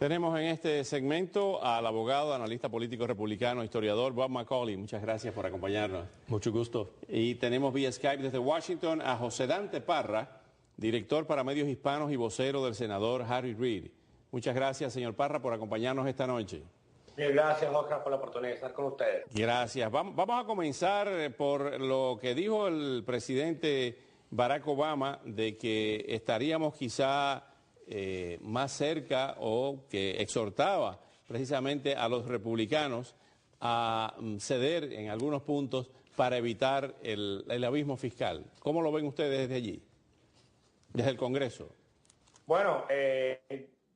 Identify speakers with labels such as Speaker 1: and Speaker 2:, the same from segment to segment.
Speaker 1: Tenemos en este segmento al abogado, analista político republicano, historiador Bob Macaulay. Muchas gracias por acompañarnos.
Speaker 2: Mucho gusto.
Speaker 1: Y tenemos vía Skype desde Washington a José Dante Parra, director para medios hispanos y vocero del senador Harry Reid. Muchas gracias, señor Parra, por acompañarnos esta noche.
Speaker 3: Bien, gracias, Oscar, por la oportunidad de estar con ustedes.
Speaker 1: Gracias. Vamos a comenzar por lo que dijo el presidente Barack Obama de que estaríamos quizá más cerca, o que exhortaba precisamente a los republicanos a ceder en algunos puntos para evitar el abismo fiscal. ¿Cómo lo ven ustedes desde allí, desde el Congreso?
Speaker 3: Bueno,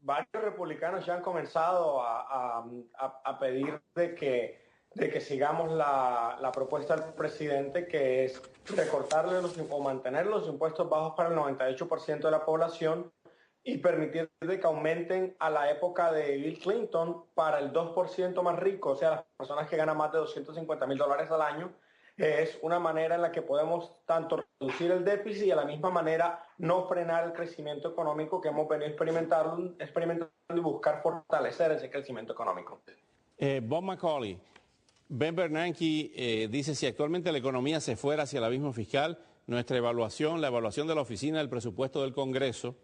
Speaker 3: varios republicanos ya han comenzado a pedir de que sigamos la propuesta del presidente, que es recortarle o mantener los impuestos bajos para el 98% de la población y permitir de que aumenten a la época de Bill Clinton para el 2% más rico, o sea, las personas que ganan más de $250,000 al año. Es una manera en la que podemos tanto reducir el déficit y a la misma manera no frenar el crecimiento económico que hemos venido experimentando y buscar fortalecer ese crecimiento económico.
Speaker 1: Bob Macaulay, Ben Bernanke dice: si actualmente la economía se fuera hacia el abismo fiscal, nuestra evaluación, la evaluación de la Oficina del Presupuesto del Congreso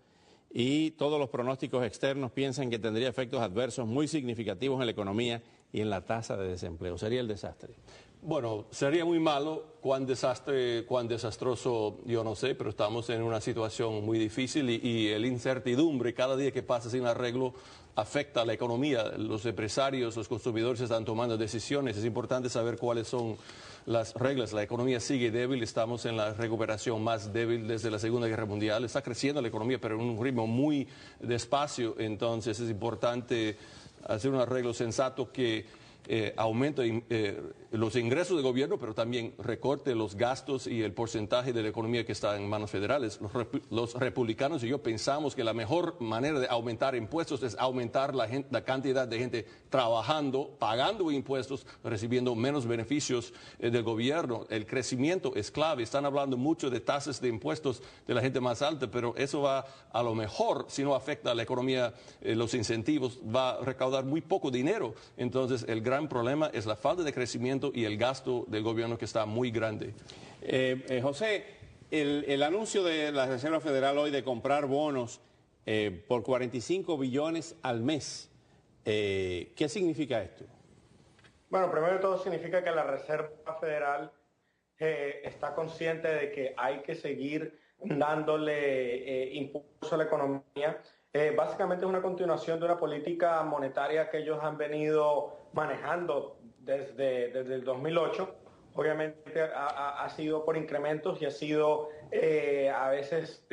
Speaker 1: y todos los pronósticos externos piensan que tendría efectos adversos muy significativos en la economía y en la tasa de desempleo. ¿Sería el desastre?
Speaker 2: Bueno, sería muy malo. Cuán desastroso, yo no sé, pero estamos en una situación muy difícil y la incertidumbre cada día que pasa sin arreglo afecta a la economía. Los empresarios, los consumidores están tomando decisiones. Es importante saber cuáles son las reglas. La economía sigue débil, estamos en la recuperación más débil desde la Segunda Guerra Mundial. Está creciendo la economía, pero en un ritmo muy despacio. Entonces es importante hacer un arreglo sensato que aumente los ingresos del gobierno, pero también recorte los gastos y el porcentaje de la economía que está en manos federales. Los republicanos y yo pensamos que la mejor manera de aumentar impuestos es aumentar la cantidad de gente trabajando, pagando impuestos, recibiendo menos beneficios del gobierno. El crecimiento es clave. Están hablando mucho de tasas de impuestos de la gente más alta, pero eso va, a lo mejor, si no afecta a la economía, los incentivos, va a recaudar muy poco dinero. Entonces, el gran problema es la falta de crecimiento y el gasto del gobierno, que está muy grande.
Speaker 1: José, el anuncio de la Reserva Federal hoy de comprar bonos por 45 billones al mes, ¿qué significa esto?
Speaker 3: Bueno, primero de todo significa que la Reserva Federal está consciente de que hay que seguir dándole impulso a la economía. Básicamente es una continuación de una política monetaria que ellos han venido manejando desde el 2008. Obviamente ha sido por incrementos y ha sido a veces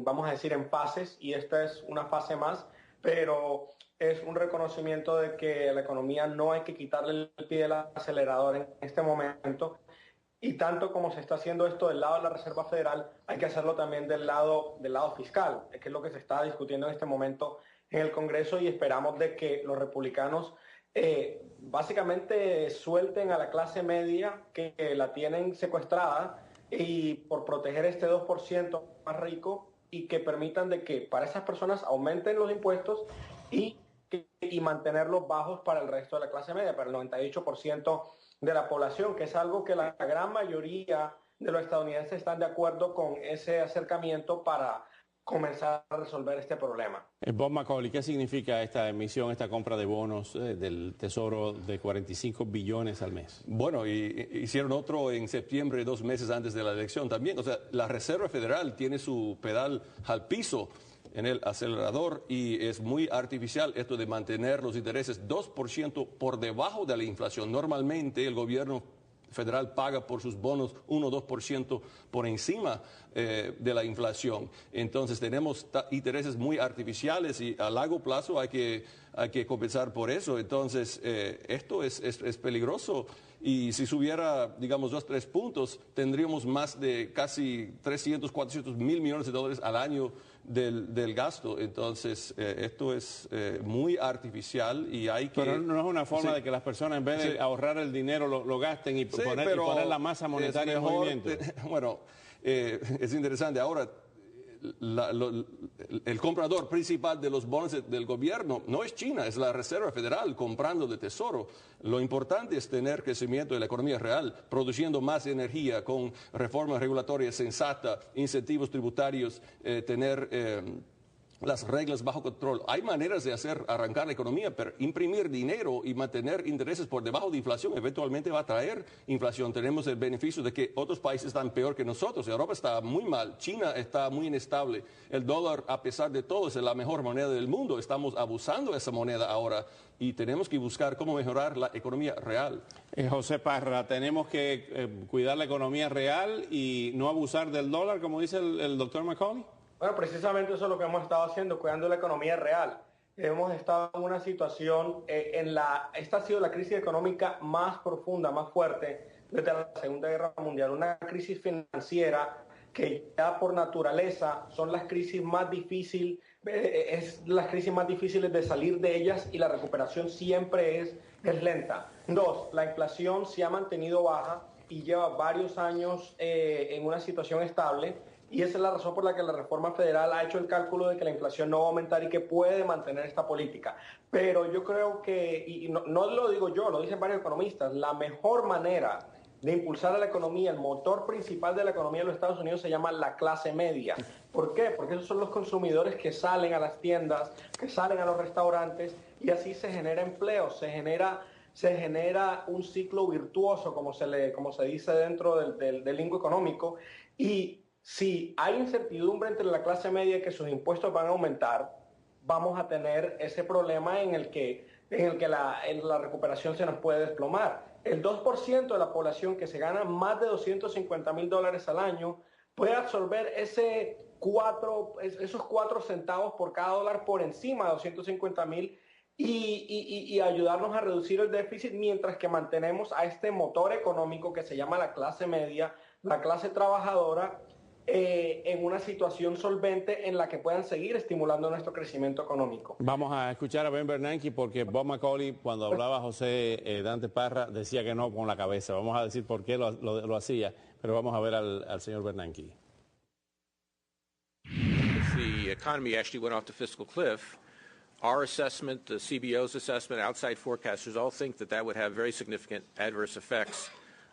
Speaker 3: vamos a decir, en fases, y esta es una fase más, pero es un reconocimiento de que a la economía no hay que quitarle el pie del acelerador en este momento. Y tanto como se está haciendo esto del lado de la Reserva Federal, hay que hacerlo también del lado fiscal, que es lo que se está discutiendo en este momento en el Congreso, y esperamos de que los republicanos básicamente suelten a la clase media que la tienen secuestrada, y por proteger este 2% más rico, y que permitan de que para esas personas aumenten los impuestos y mantenerlos bajos para el resto de la clase media, para el 98% de la población, que es algo que la gran mayoría de los estadounidenses están de acuerdo con ese acercamiento para comenzar a resolver este problema.
Speaker 1: Bob Macaulay, ¿qué significa esta emisión, esta compra de bonos del Tesoro de 45 billones al mes?
Speaker 2: Bueno, y hicieron otro en septiembre, 2 meses antes de la elección también. O sea, la Reserva Federal tiene su pedal al piso en el acelerador, y es muy artificial esto de mantener los intereses 2% por debajo de la inflación. Normalmente el gobierno federal paga por sus bonos 1 o 2% por encima de la inflación. Entonces tenemos intereses muy artificiales, y a largo plazo hay que compensar por eso. Entonces esto es peligroso, y si subiera, digamos, 2 o 3 puntos, tendríamos más de casi 300, 400 mil millones de dólares al año del gasto. Entonces esto es muy artificial, y hay que...
Speaker 1: Pero no es una forma
Speaker 2: sí,
Speaker 1: de que las personas, en vez de
Speaker 2: sí,
Speaker 1: ahorrar el dinero, lo gasten y,
Speaker 2: sí,
Speaker 1: poner la masa monetaria en movimiento.
Speaker 2: Bueno, es interesante. Ahora, el comprador principal de los bonos del gobierno no es China, es la Reserva Federal comprando de tesoro. Lo importante es tener crecimiento de la economía real, produciendo más energía con reformas regulatorias sensatas, incentivos tributarios, tener las reglas bajo control. Hay maneras de hacer arrancar la economía, pero imprimir dinero y mantener intereses por debajo de inflación eventualmente va a traer inflación. Tenemos el beneficio de que otros países están peor que nosotros. Europa está muy mal, China está muy inestable. El dólar, a pesar de todo, es la mejor moneda del mundo. Estamos abusando de esa moneda ahora y tenemos que buscar cómo mejorar la economía real.
Speaker 1: José Parra, tenemos que cuidar la economía real y no abusar del dólar, como dice el doctor Macaulay.
Speaker 3: Bueno, precisamente eso es lo que hemos estado haciendo, cuidando la economía real. Hemos estado en una situación, esta ha sido la crisis económica más profunda, más fuerte desde la Segunda Guerra Mundial. Una crisis financiera que ya por naturaleza son las crisis más difíciles, de salir de ellas y la recuperación siempre es lenta. 2, la inflación se ha mantenido baja y lleva varios años en una situación estable. Y esa es la razón por la que la reforma federal ha hecho el cálculo de que la inflación no va a aumentar y que puede mantener esta política. Pero yo creo que, y no lo digo yo, lo dicen varios economistas, la mejor manera de impulsar a la economía, el motor principal de la economía de los Estados Unidos se llama la clase media. ¿Por qué? Porque esos son los consumidores que salen a las tiendas, que salen a los restaurantes y así se genera empleo, se genera un ciclo virtuoso, como se dice dentro del lingo económico. Y si hay incertidumbre entre la clase media que sus impuestos van a aumentar, vamos a tener ese problema en el que la recuperación se nos puede desplomar. El 2% de la población que se gana más de $250,000 al año puede absorber esos 4 centavos por cada dólar por encima de 250,000 y ayudarnos a reducir el déficit mientras que mantenemos a este motor económico que se llama la clase media, la clase trabajadora, en una situación solvente en la que puedan seguir estimulando nuestro crecimiento económico.
Speaker 1: Vamos a escuchar a Ben Bernanke porque Bob Macaulay, cuando hablaba José Dante Parra, decía que no con la cabeza. Vamos a decir por qué lo hacía, pero vamos a ver al señor Bernanke.
Speaker 4: The economy actually went off the fiscal cliff. Our assessment, the CBO's assessment, outside forecasters all think that would have very significant adverse effects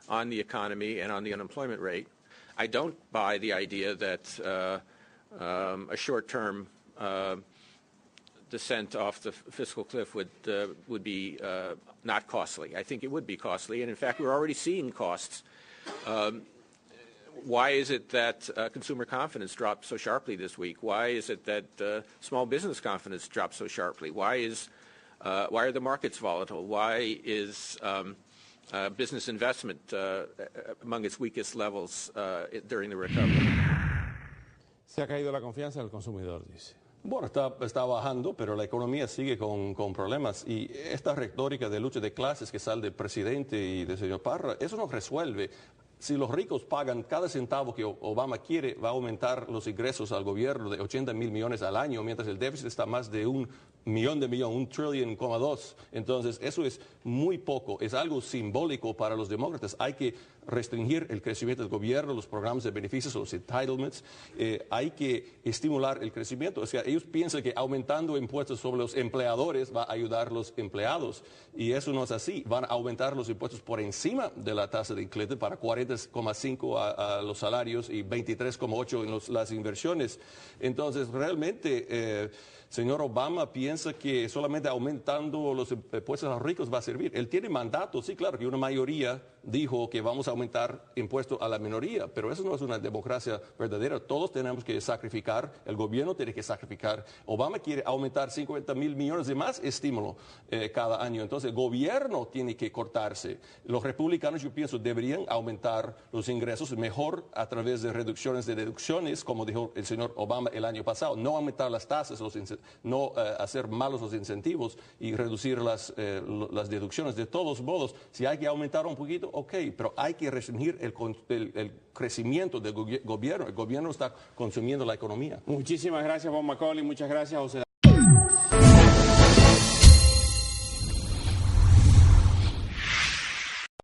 Speaker 4: on the economy and on the unemployment rate. I don't buy the idea that a short-term descent off the fiscal cliff would be not costly. I think it would be costly, and in fact, we're already seeing costs. Why is it that consumer confidence dropped so sharply this week? Why is it that small business confidence dropped so sharply? Why are the markets volatile? Why is business investment among its weakest levels during the recovery?
Speaker 1: Se ha caído la confianza del consumidor, dice.
Speaker 2: Bueno, está bajando, pero la economía sigue con problemas. Y esta retórica de lucha de clases que sale del presidente y del señor Parra, eso no resuelve. Si los ricos pagan cada centavo que Obama quiere, va a aumentar los ingresos al gobierno de 80,000 millones al año, mientras el déficit está más de $1 billón, $1,2 trillion. Entonces, eso es muy poco, es algo simbólico para los demócratas. Hay que restringir el crecimiento del gobierno, los programas de beneficios, los entitlements. Hay que estimular el crecimiento. O sea, ellos piensan que aumentando impuestos sobre los empleadores va a ayudar a los empleados. Y eso no es así. Van a aumentar los impuestos por encima de la tasa de Clinton para 40,5 a los salarios y 23,8 en las inversiones. Entonces, realmente, señor Obama piensa que solamente aumentando los impuestos a los ricos va a servir. Él tiene mandato, sí, claro, que una mayoría dijo que vamos a aumentar impuestos a la minoría, pero eso no es una democracia verdadera. Todos tenemos que sacrificar, el gobierno tiene que sacrificar. Obama quiere aumentar 50,000 millones de más estímulo cada año, entonces el gobierno tiene que cortarse. Los republicanos, yo pienso, deberían aumentar los ingresos mejor a través de reducciones de deducciones, como dijo el señor Obama el año pasado, no aumentar las tasas, no hacer malos los incentivos y reducir las deducciones. De todos modos, si hay que aumentar un poquito, ok, pero hay que restringir el crecimiento del gobierno. El gobierno está consumiendo la economía.
Speaker 1: Muchísimas gracias, Bob Macaulay. Muchas gracias, José.